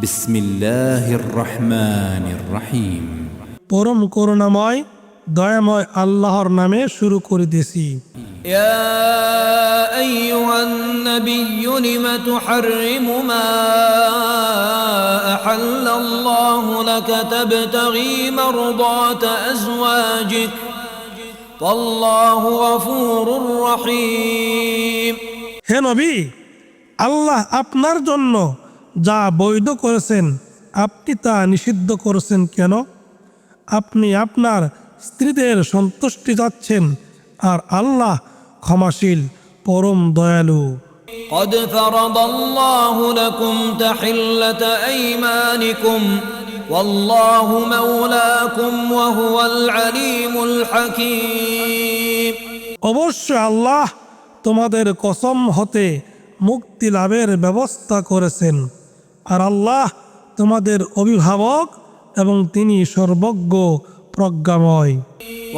বিসমিল্লাহির রহমানির রহিম। পরম করুণাময় দয়াময় আল্লাহর নামে শুরু করিতেছি। يا أيها النبي لم تحرم ما أحل الله لك تبتغي مرضات أزواجك والله غفور رحيم। হে নবী, আল্লাহ আপনার জন্য যা বৈধ করেছেন আপনি তা নিষিদ্ধ করেছেন কেন? আপনি আপনার স্ত্রীদের সন্তুষ্টি চাচ্ছেন, আর আল্লাহ ক্ষমাশীল পরম দয়ালু। قد فرض الله لكم تحلة أيمانكم والله مولاكم وهو العليم الحكيم। অবশ্য আল্লাহ তোমাদের কসম হতে মুক্তি লাভের ব্যবস্থা করেছেন, আর আল্লাহ তোমাদের অভিভাবক এবং তিনি সর্বজ্ঞ প্রজ্ঞাময়।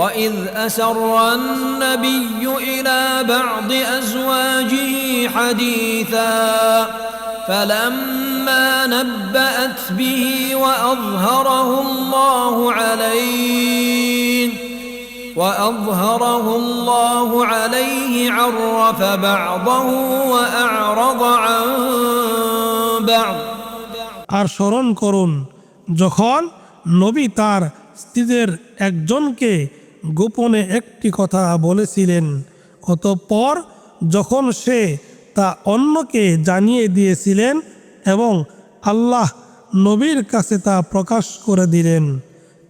وإذ أسر النبي إلى بعض أزواجه حديثا فلما نبأت به وأظهره الله عليه عرف بعضه وأعرض عن بعض। আর স্মরণ করুন, যখন নবী তার স্ত্রীদের একজনকে গোপনে একটি কথা বলেছিলেন, অতঃপর যখন সে তা অন্যকে জানিয়ে দিয়েছিলেন এবং আল্লাহ নবীর কাছে তা প্রকাশ করে দিলেন,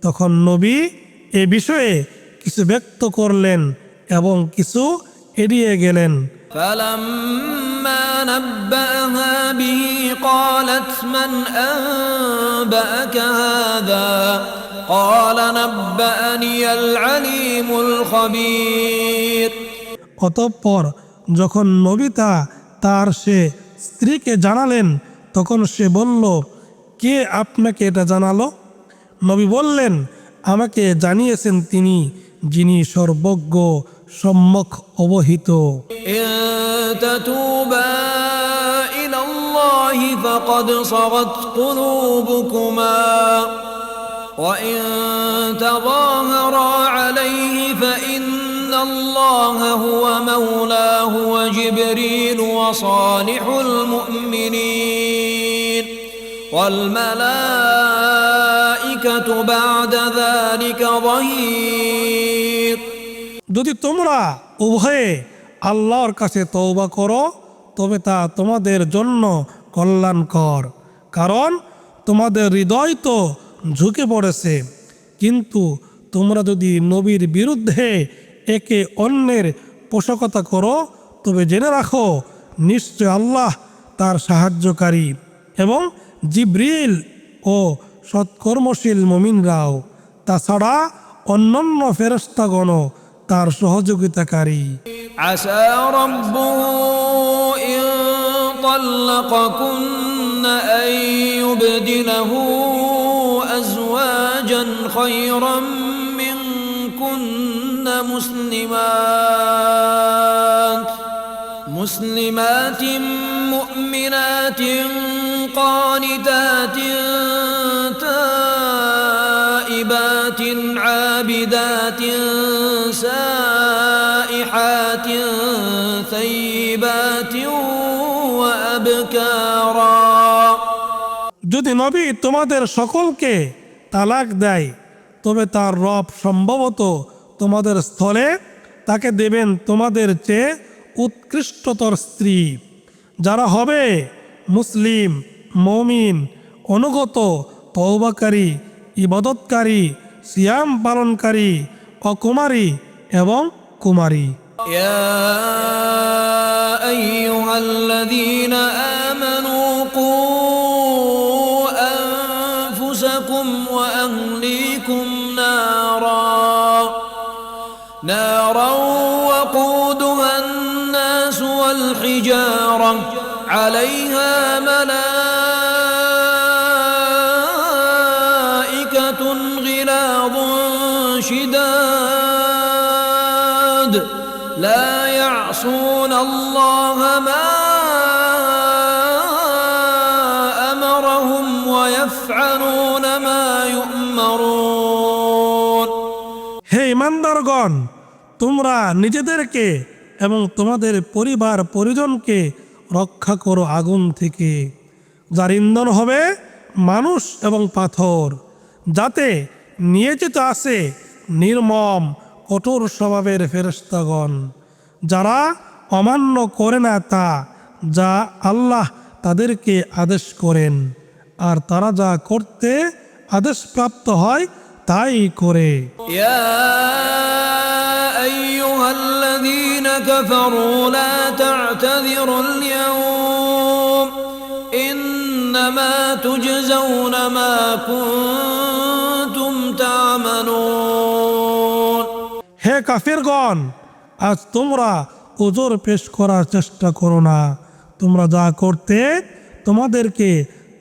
তখন নবী এ বিষয়ে কিছু ব্যক্ত করলেন এবং কিছু এড়িয়ে গেলেন। فلما نبأها به قالت من أنبأك هذا قال نبأني العليم الخبير। অতঃপর যখন নবী তার সে স্ত্রীকে জানালেন, তখন সে বলল, কে আপনাকে এটা জানালো? নবী বললেন, আমাকে জানিয়েছেন তিনি, যিনি সর্বজ্ঞ সম্যক অবহিত। إن تتوبا إلى الله فقد صغت قلوبكما وإن تظاهرا عليه فإن الله هو مولاه وجبريل وصالح المؤمنين والملائكة بعد ذلك ظهير। যদি তোমরা উভয়ে আল্লাহর কাছে তওবা করো তবে তা তোমাদের জন্য কল্যাণকর, কারণ তোমাদের হৃদয় তো ঝুঁকে পড়েছে। কিন্তু তোমরা যদি নবীর বিরুদ্ধে একে অন্যের পোষকতা করো তবে জেনে রাখো, নিশ্চয় আল্লাহ তার সাহায্যকারী এবং জিবরিল ও সৎকর্মশীল মুমিনরাও, তাছাড়া অন্যান্য ফেরেশতাগণও তার সহযোগিতাকারী। عسى ربه إن طلقكن أن يبدله أزواجا خيرا منكن مسلمات مؤمنات قانتات تائبات عابدات سائحات ثيبات وأبكارا। যদি নবী তোমাদের সকলকে তালাক দেয় তবে তার রব সম্ভবত তোমাদের স্থলে তাকে দেবেন তোমাদের চেয়ে উৎকৃষ্টতর স্ত্রী, যারা হবে মুসলিম, মুমিন, অনুগত, তওবাকারী, ইবাদতকারী, সিয়াম পালনকারী, অকুমারী এবং কুমারী। يا أيها الذين آمنوا قوا أنفسكم وأهليكم نارا وقودها الناس والحجارة عليها ملائكة غلاظ شداد لا يعصون الله ما أمرهم ويفعلون ما يؤمرون হে ইমানদারগণ, তোমরা নিজেদেরকে এবং তোমাদের পরিবার পরিজনকে রক্ষা করো আগুন থেকে, যার ইন্ধন হবে মানুষ এবং পাথর, যাতে নিয়োজিত আছে নির্মম কঠোর স্বভাবের ফেরেশতাগণ, যারা অমান্য করে না তা যা আল্লাহ তাদেরকে আদেশ করেন, আর তারা যা করতে আদেশপ্রাপ্ত হয় তাই করে। يا أيها الذين كفروا لا تعتذروا اليوم إنما تجزون ما كنتم تعملون হে কাফিরগণ, আজ তোমরা ওজর পেশ করার চেষ্টা করো না, তোমরা যা করতে তোমাদেরকে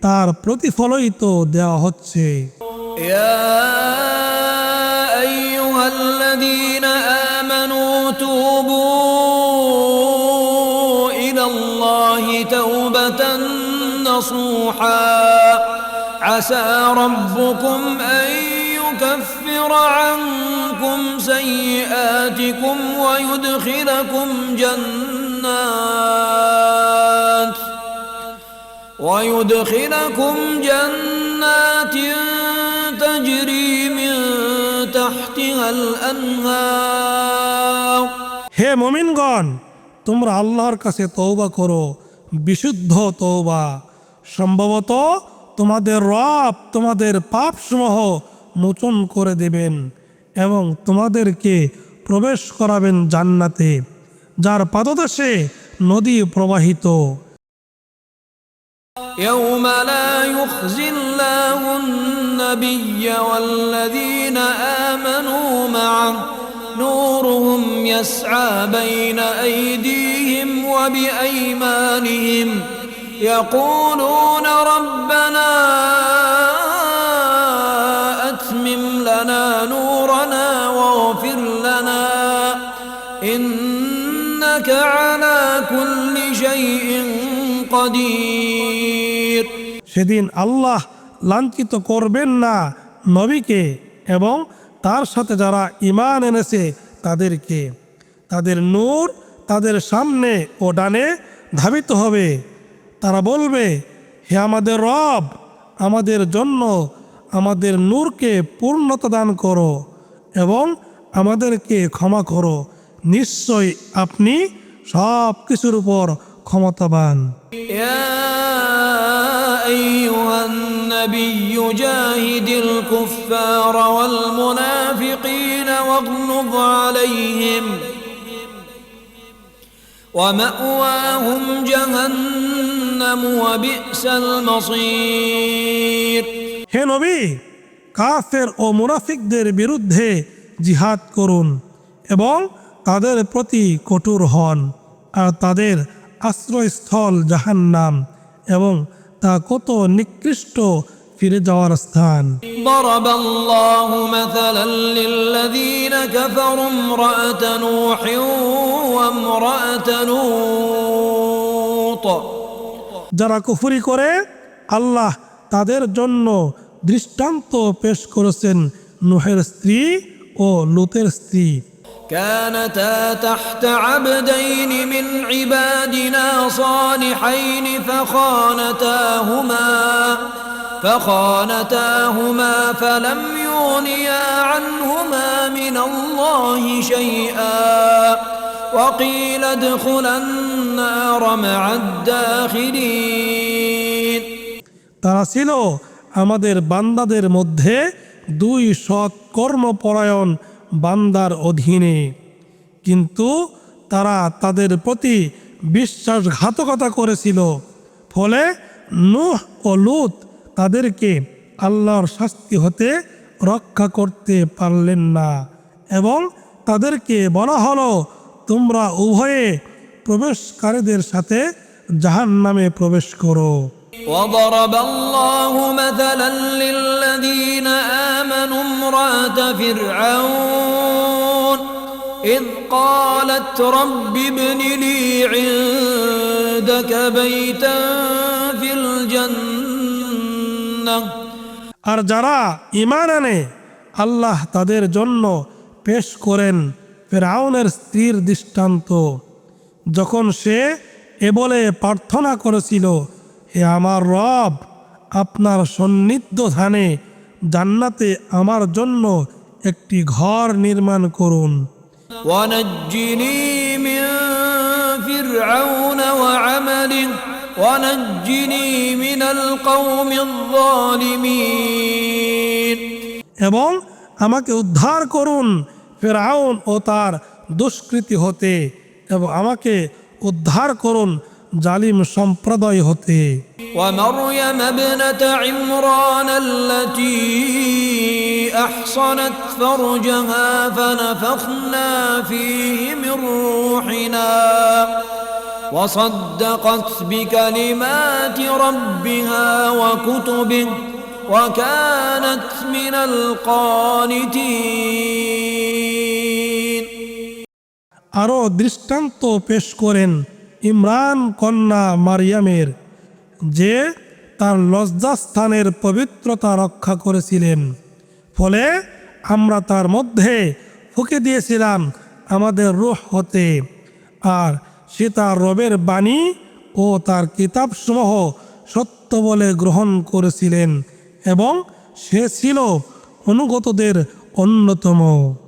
তার প্রতিফলই তো দেওয়া হচ্ছে। يا أيها الذين آمنوا توبوا إلى الله توبة نصوحا عسى ربكم أن يكفر عنكم سيئاتكم ويدخلكم جنات تجري من تحتها الأنهار হে মুমিনগণ, তোমরা আল্লাহর কাছে তওবা করো, বিশুদ্ধ তওবা। সম্ভবত তোমাদের রব তোমাদের পাপসমূহ মোচন করে দেবেন এবং তোমাদেরকে প্রবেশ করাবেন জান্নাতে, যার পাদদেশে নদী প্রবাহিত। يوم لا يخزي الله النبي والذين آمنوا معه نورهم يسعى بين أيديهم وبأيمانهم يقولون ربنا أتمم لنا نورنا واغفر لنا إنك على كل شيء قدير সেদিন আল্লাহ লাঞ্ছিত করবেন না নবীকে এবং তার সাথে যারা ঈমান এনেছে তাদেরকে। তাদের নূর তাদের সামনে ও ডানে ধাবিত হবে। তারা বলবে, হে আমাদের রব, আমাদের জন্য আমাদের নূরকে পূর্ণতা দান করো এবং আমাদেরকে ক্ষমা করো, নিশ্চয় আপনি সব কিছুর উপর ক্ষমতাবান। يا أيها النبي جاهد الكفار والمنافقين واغلظ عليهم ومأواهم جهنم وبئس المصير হে নবী, কাফের ও মুনাফিকদের বিরুদ্ধে জিহাদ করুন এবং তাদের প্রতি কঠোর হন, আর তাদের আশ্রয়স্থল জাহান্নাম এবং তা কত নিকৃষ্ট ফিরে যাওয়ার স্থান। ضرب الله مثلا للذين كفروا امرأة نوح وامرأة لوط যারা কুফরি করে আল্লাহ তাদের জন্য দৃষ্টান্ত পেশ করেছেন নূহের স্ত্রী ও লূতের স্ত্রী। كانتا تحت عبدين من عبادنا صالحين فخانتاهما فلم يغنيا عنهما من الله شيئا وقيل ادخلا النار مع الداخلين তারা ছিল আমাদের বান্দাদের মধ্যে দুই সৎ কর্মপরায়ণ বান্দার অধীনে, কিন্তু তারা তাদের প্রতি বিশ্বাসঘাতকতা করেছিল, ফলে নূহ ও লূত তাদেরকে আল্লাহর শাস্তি হতে রক্ষা করতে পারলেন না এবং তাদেরকে বলা হলো, তোমরা উভয়ে প্রবেশকারীদের সাথে জাহান্নামে প্রবেশ করো। وضرب الله مثلا للذين آمنوا امرأة فرعون إذ قالت رب ابن لي عندك بيتا في الجنة الفتنة আর যারা ঈমান আনে আল্লাহ তাদের জন্য পেশ করেন ফিরআউনের স্ত্রীর দৃষ্টান্ত, যখন সে এ বলে প্রার্থনা করেছিল, হে আমার রব, আপনার সন্নিধ্য ধানে জান্নাতে আমার জন্য একটি ঘর নির্মাণ করুন। ونجني من فرعون وعمله ونجني من القوم الظالمين এবং আমাকে উদ্ধার করুন ফিরআউন ও তার দুষ্কৃতি হতে, এবং আমাকে উদ্ধার করুন জালিম সম্প্রদায় হতে। ومريم ابنة عمران التي أحصنت فرجها فنفخنا فيه من روحنا وصدقت بكلمات ربها وكتبه وكانت من القانتين। আরও দৃষ্টান্ত পেশ করেন ইমরান কন্যা মারিয়ামের, যে তার লজ্জাস্থানের পবিত্রতা রক্ষা করেছিলেন, ফলে আমরা তার মধ্যে ফুঁকে দিয়েছিলাম আমাদের রূহ হতে, আর সে তার রবের বাণী ও তার কিতাবসমূহ সত্য বলে গ্রহণ করেছিলেন, এবং সে ছিল অনুগতদের অন্যতম।